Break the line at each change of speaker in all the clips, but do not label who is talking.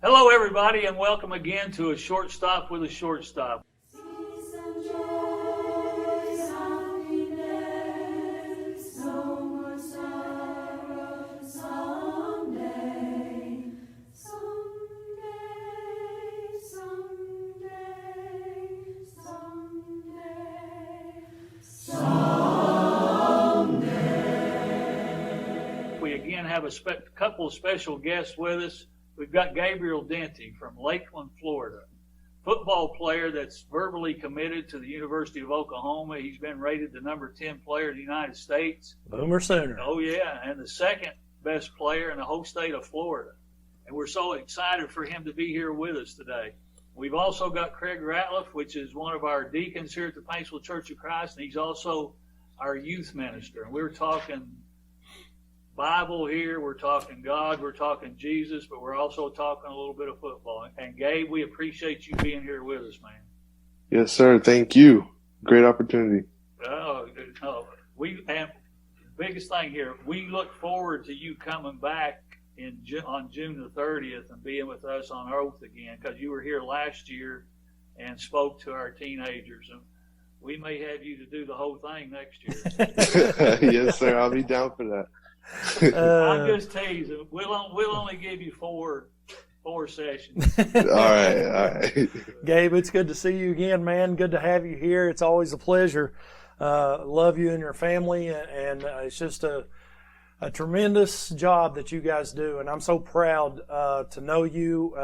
Hello, everybody, and welcome again to A Shortstop with a Shortstop. We again have a couple of special guests with us. We've got Gabriel Denty from Lakeland, Florida, football player that's verbally committed to the University of Oklahoma. He's been rated the number 10 player in the United States.
Boomer Sooner.
Oh, yeah, and the second best player in the whole state of Florida. And we're so excited for him to be here with us today. We've also got Craig Ratliff, which is one of our deacons here at the Paintsville Church of Christ, and he's also our youth minister. And we're talking Bible here, we're talking God, we're talking Jesus, but we're also talking a little bit of football. And Gabe, we appreciate you being here with us, man.
Yes, sir. Thank you. Great opportunity.
And biggest thing here, we look forward to you coming back on June the 30th and being with us on Oath again, because you were here last year and spoke to our teenagers. And we may have you to do the whole thing next year.
Yes, sir. I'll be down for that.
I'm just teasing. We'll only give you four sessions.
All right.
Gabe, it's good to see you again, man. Good to have you here. It's always a pleasure. Love you and your family, and it's just a tremendous job that you guys do, and I'm so proud to know you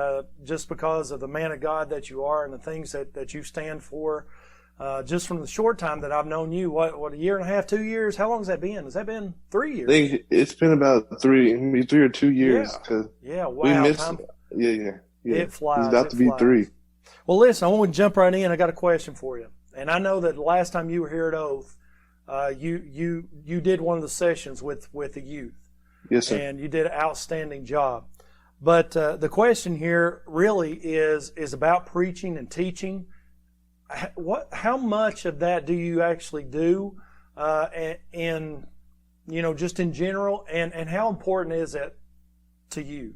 just because of the man of God that you are and the things that you stand for. Just from the short time that I've known you, what, a year and a half, 2 years? How long has that been? Has that been 3 years?
I think it's been about 3 or 2 years.
Yeah, wow.
We missed,
time,
yeah.
It flies.
It's about to be 3.
Well, listen, I want to jump right in. I got a question for you. And I know that last time you were here at Oath, you did one of the sessions with the youth.
Yes, sir.
And you did an outstanding job. But the question here really is about preaching and teaching. How much of that do you actually do, and just in general, and how important is it to you?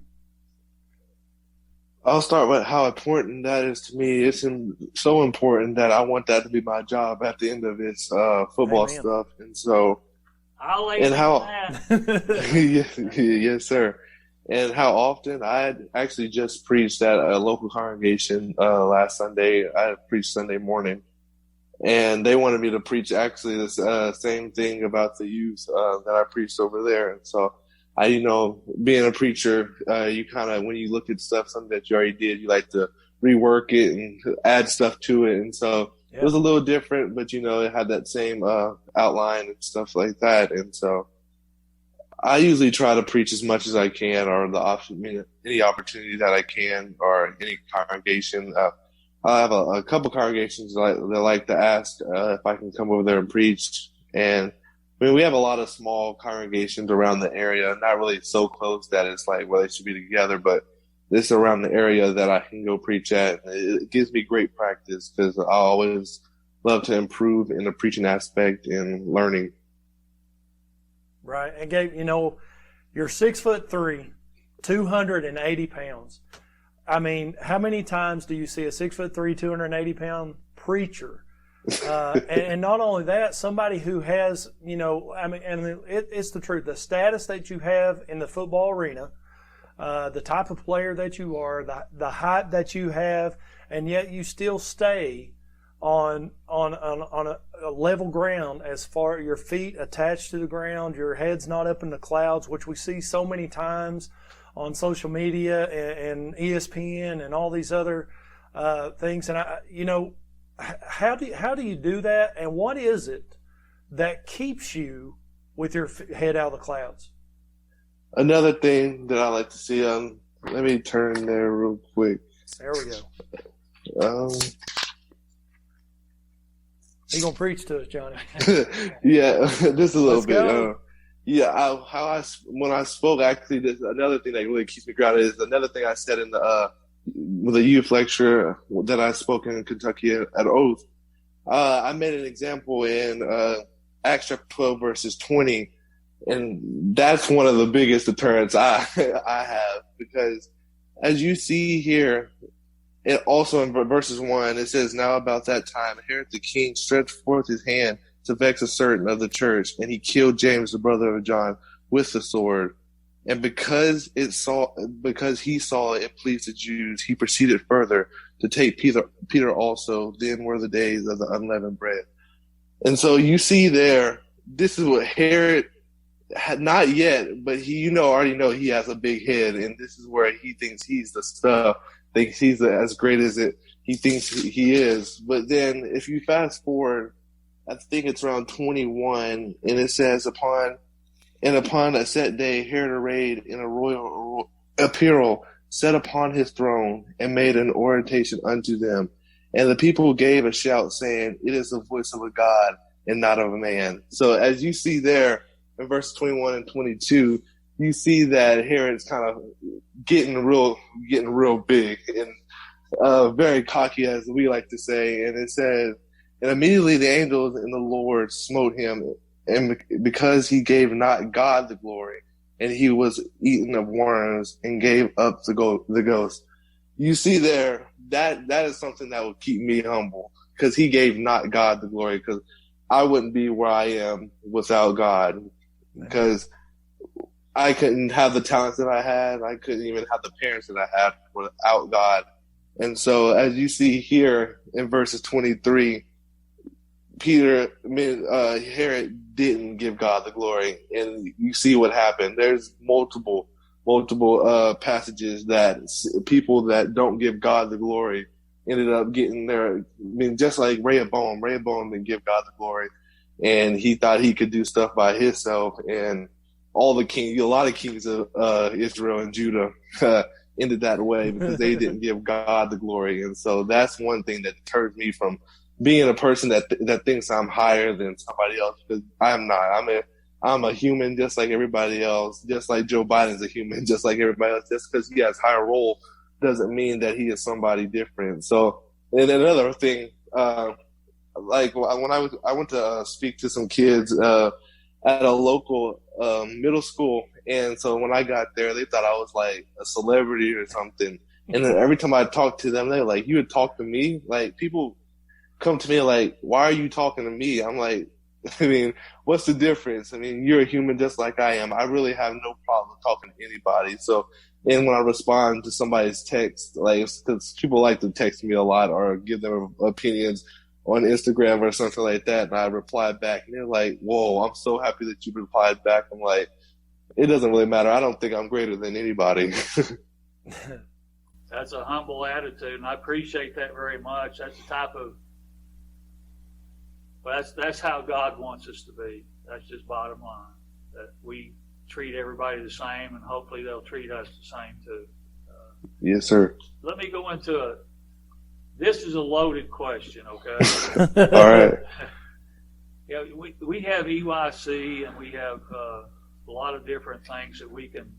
I'll start with how important that is to me. It's so important that I want that to be my job at the end of this football
Amen.
stuff, and so.
I'll let you know that.
Yes, sir. And how often I had actually just preached at a local congregation last Sunday. I had preached Sunday morning, and they wanted me to preach actually the same thing about the youth that I preached over there. And so being a preacher, you kind of, when you look at stuff, something that you already did, you like to rework it and add stuff to it. And so it was a little different, but it had that same outline and stuff like that. And so I usually try to preach as much as I can, or any opportunity that I can, or any congregation. I have a couple congregations that like to ask if I can come over there and preach. And we have a lot of small congregations around the area, not really so close that it's like, well, they should be together, but this around the area that I can go preach at. It gives me great practice because I always love to improve in the preaching aspect and learning.
Right. And Gabe, you're 6'3", 280 pounds. I mean, how many times do you see a 6'3", 280-pound preacher? And not only that, somebody who has, it's the truth. The status that you have in the football arena, the type of player that you are, the height that you have, and yet you still stay on a level ground, as far your feet attached to the ground, your head's not up in the clouds, which we see so many times on social media and ESPN and all these other things. And how do you do that? And what is it that keeps you with your head out of the clouds?
Another thing that I like to see, let me turn there real quick.
There we go. You gonna preach to us, Johnny?
Yeah, just a little
Let's go.
bit. When I spoke, actually, this another thing that really keeps me grounded is another thing I said in with a youth lecture that I spoke in Kentucky at Oath. I made an example in Acts 12 verses 20, and that's one of the biggest deterrents I have, because as you see here, it also in verses 1, it says, "Now about that time, Herod the king stretched forth his hand to vex a certain of the church, and he killed James, the brother of John, with the sword. And because he saw it pleased the Jews, he proceeded further to take Peter also. Then were the days of the unleavened bread." And so you see there, this is what Herod had not yet, but he, already know he has a big head, and this is where he thinks he's the stuff, thinks he's as great as he thinks he is. But then if you fast forward, I think it's around 21, and it says, upon a set day, Herod arrayed in a royal apparel, sat upon his throne, and made an oration unto them. And the people gave a shout, saying, "It is the voice of a God, and not of a man." So as you see there in verse 21 and 22, you see that Herod's kind of getting real big and very cocky, as we like to say. And it says, "And immediately the angels and the Lord smote him, and because he gave not God the glory, and he was eaten of worms, and gave up the ghost." You see there, that is something that will keep me humble, because he gave not God the glory, because I wouldn't be where I am without God, because I couldn't have the talents that I had. I couldn't even have the parents that I had without God. And so as you see here in verses 23, Herod didn't give God the glory, and you see what happened. There's multiple passages that people that don't give God the glory ended up getting there. I mean, just like Rehoboam didn't give God the glory, and he thought he could do stuff by himself. And a lot of kings of Israel and Judah ended that way because they didn't give God the glory. And so that's one thing that deters me from being a person that thinks I'm higher than somebody else, because I'm not. I'm a human just like everybody else, just like Joe Biden's a human just like everybody else. Just because he has a higher role doesn't mean that he is somebody different. So, and another thing, like when I went to speak to some kids at a local middle school, and so when I got there, they thought I was like a celebrity or something. And then every time I talked to them, they're like, "You would talk to me?" Like, people come to me like, "Why are you talking to me?" I'm like, I mean, what's the difference? I mean, you're a human just like I am. I really have no problem talking to anybody. So, and when I respond to somebody's text, like, because people like to text me a lot or give their opinions on Instagram or something like that, and I reply back, and they're like, "Whoa, I'm so happy that you replied back." I'm like, it doesn't really matter. I don't think I'm greater than anybody.
That's a humble attitude, and I appreciate that very much. That's the type of that's how God wants us to be. That's just bottom line. That we treat everybody the same, and hopefully they'll treat us the same too.
Yes, sir.
Let me go into this is a loaded question, okay?
All right.
Yeah, we have EYC, and we have a lot of different things that we can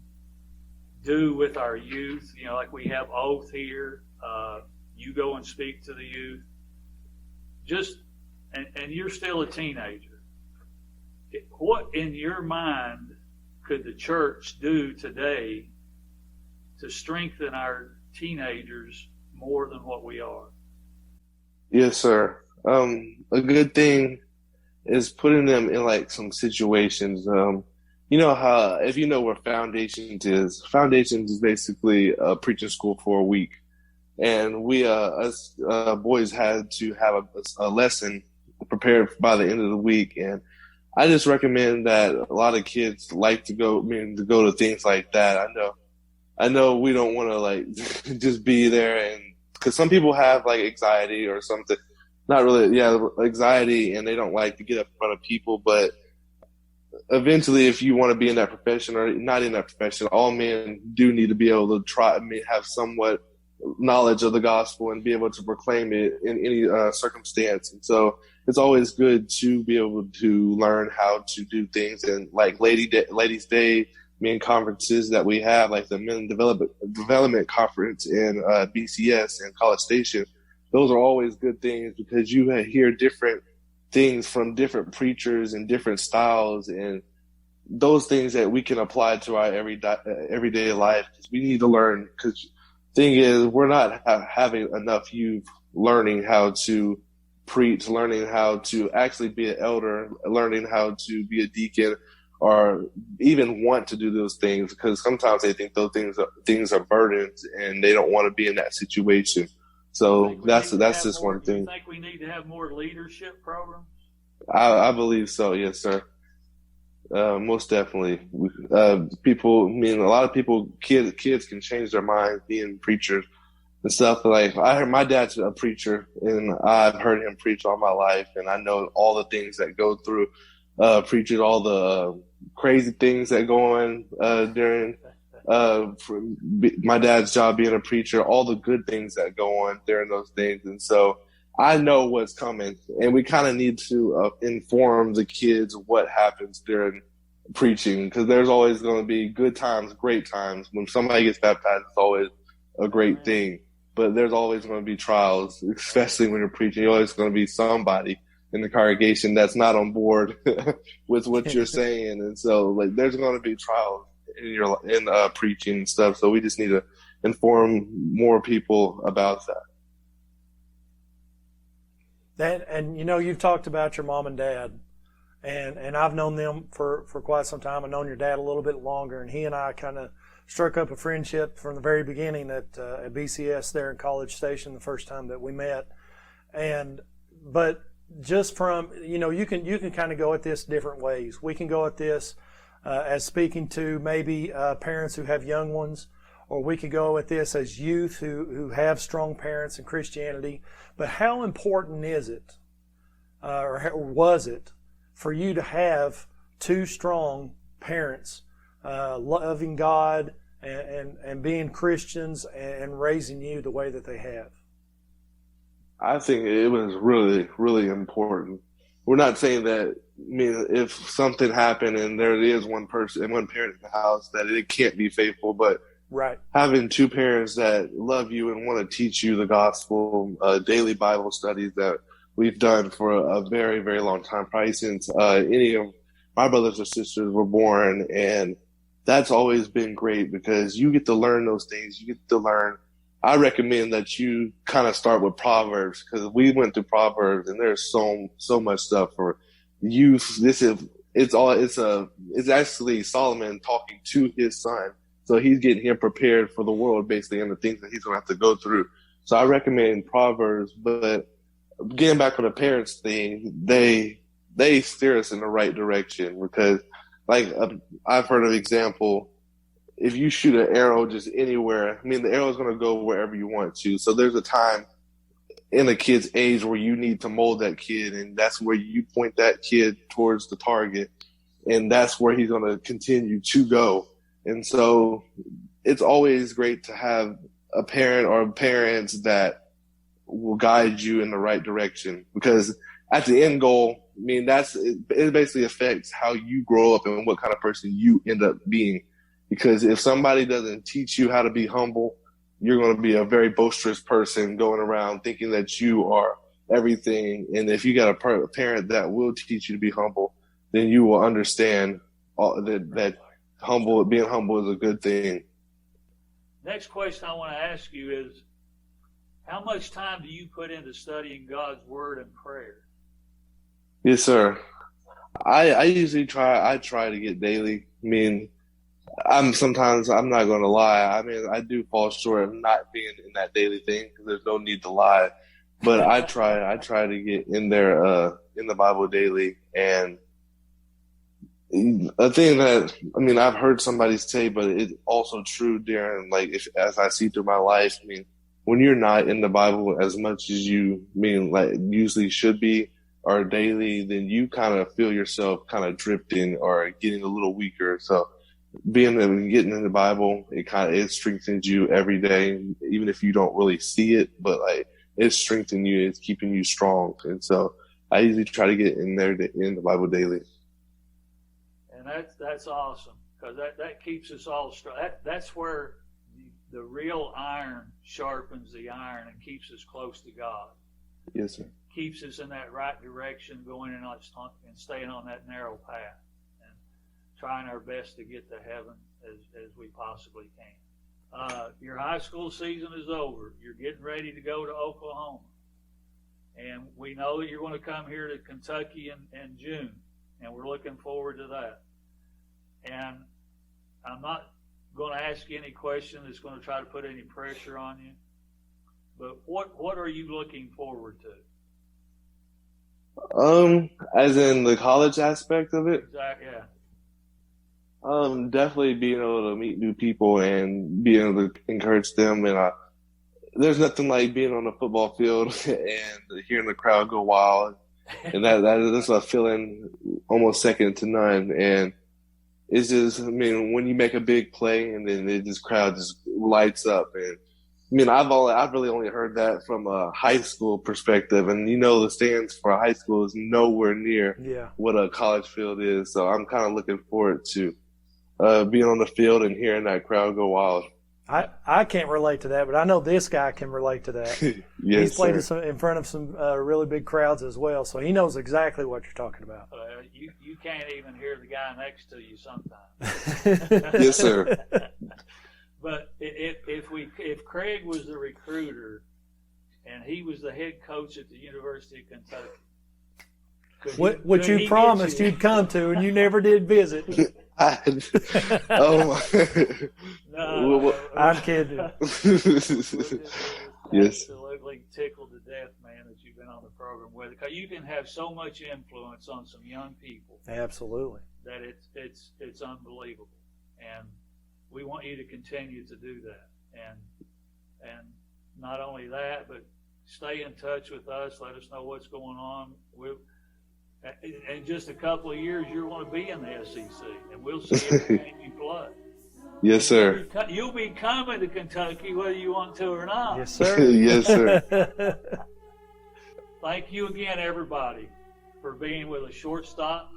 do with our youth. Like we have Oath here. You go and speak to the youth. And you're still a teenager. What, in your mind, could the church do today to strengthen our teenagers more than what we are?
Yes, sir. A good thing is putting them in like some situations. You know how, if you know where Foundations is basically a preaching school for a week. And we, us boys had to have a lesson prepared by the end of the week. And I just recommend that a lot of kids like to go to things like that. I know we don't want to like just be there, and because some people have like anxiety or something, not really, anxiety, and they don't like to get up in front of people. But eventually, if you want to be in that profession or not in that profession, all men do need to be able to have somewhat knowledge of the gospel and be able to proclaim it in any circumstance. And so it's always good to be able to learn how to do things. And like Ladies' Day, men conferences that we have, like the Men Development Conference in BCS and College Station, those are always good things because you hear different things from different preachers and different styles, and those things that we can apply to our everyday life. Because we need to learn, because thing is, we're not having enough youth learning how to preach, learning how to actually be an elder, learning how to be a deacon, or even want to do those things, because sometimes they think those things are burdens and they don't want to be in that situation. So that's just one
Do you
thing.
think we need to have more leadership programs?
I believe so. Yes, sir. Most definitely. People, I mean, a lot of people, kids can change their minds being preachers and stuff. Like, I heard my dad's a preacher, and I've heard him preach all my life, and I know all the things that go through preaching, all the crazy things that go on during my dad's job being a preacher, all the good things that go on during those things. And so I know what's coming, and we kind of need to inform the kids what happens during preaching, because there's always going to be good times, great times. When somebody gets baptized, it's always a great thing, but there's always going to be trials, especially when you're preaching. You're always going to be somebody in the congregation that's not on board with what you're saying, and so like there's going to be trials in preaching and stuff. So we just need to inform more people about that.
And you know, you've talked about your mom and dad, and I've known them for quite some time. I've known your dad a little bit longer, and he and I kind of struck up a friendship from the very beginning at BCS there in College Station the first time that we met. But just from, you know, you can kind of go at this different ways. We can go at this as speaking to maybe parents who have young ones, or we could go at this as youth who have strong parents in Christianity. But how important is it, or was it, for you to have two strong parents loving God and being Christians and raising you the way that they have?
I think it was really, really important. We're not saying that, I mean, if something happened and there is one person and one parent in the house, that it can't be faithful, but
right, having
two parents that love you and want to teach you the gospel, daily Bible studies that we've done for a very, very long time, probably since any of my brothers or sisters were born. And that's always been great, because you get to learn those things. You get to learn. I recommend that you kind of start with Proverbs, because we went through Proverbs and there's so much stuff for youth. It's actually Solomon talking to his son. So he's getting him prepared for the world, basically, and the things that he's going to have to go through. So I recommend Proverbs. But getting back on the parents thing, they steer us in the right direction, because, like, I've heard of example, if you shoot an arrow just anywhere, I mean, the arrow is going to go wherever you want to. So there's a time in a kid's age where you need to mold that kid, and that's where you point that kid towards the target, and that's where he's going to continue to go. And so it's always great to have a parent or parents that will guide you in the right direction, because at the end goal, I mean, it basically affects how you grow up and what kind of person you end up being. Because if somebody doesn't teach you how to be humble, you're going to be a very boisterous person going around thinking that you are everything. And if you got a parent that will teach you to be humble, then you will understand that being humble is a good thing.
Next question I want to ask you is, how much time do you put into studying God's Word and prayer?
Yes, sir. I usually try to get daily. I mean, I'm not going to lie. I mean, I do fall short of not being in that daily thing, because there's no need to lie. But I try to get in there, in the Bible daily. And a thing that, I mean, I've heard somebody say, but it's also true during, like, as I see through my life, I mean, when you're not in the Bible as much as you usually should be, or daily, then you kind of feel yourself kind of drifting or getting a little weaker. So getting in the Bible, it strengthens you every day, even if you don't really see it, but like, it's strengthening you, it's keeping you strong. And so I usually try to get in there in the Bible daily.
And that's awesome, because that keeps us all strong. That's where the real iron sharpens the iron and keeps us close to God.
Yes, sir.
Keeps us in that right direction, going in and staying on that narrow path, and trying our best to get to heaven as we possibly can. Your high school season is over. You're getting ready to go to Oklahoma. And we know that you're going to come here to Kentucky in June, and we're looking forward to that. And I'm not going to ask you any question that's going to try to put any pressure on you, but what are you looking forward to?
As in the college aspect of it?
Exactly, yeah.
Definitely being able to meet new people and being able to encourage them. And there's nothing like being on a football field and hearing the crowd go wild. And that's a feeling almost second to none. And it's just, I mean, when you make a big play and then this crowd just lights up. And I mean, I've really only heard that from a high school perspective, and the stands for a high school is nowhere near what a college field is. So I'm kind of looking forward to being on the field and hearing that crowd go wild.
I can't relate to that, but I know this guy can relate to that.
Yes,
he's played
sir.
in front of some really big crowds as well, so he knows exactly what you're talking about.
You can't even hear the guy next to you sometimes.
Yes, sir.
But if Craig was the recruiter and he was the head coach at the University of Kentucky,
which you promised you'd come to and you never did visit.
Oh
No,
I'm kidding.
Yes.
Absolutely tickled to death, man, that you've been on the program with. Because you can have so much influence on some young people.
Absolutely.
That it's unbelievable, and we want you to continue to do that. And not only that, but stay in touch with us. Let us know what's going on. In just a couple of years, you're going to be in the SEC, and we'll see every game you play.
Yes, sir.
You'll be coming to Kentucky whether you want to or not.
Yes, sir.
Yes, sir.
Thank you again, everybody, for being with a shortstop.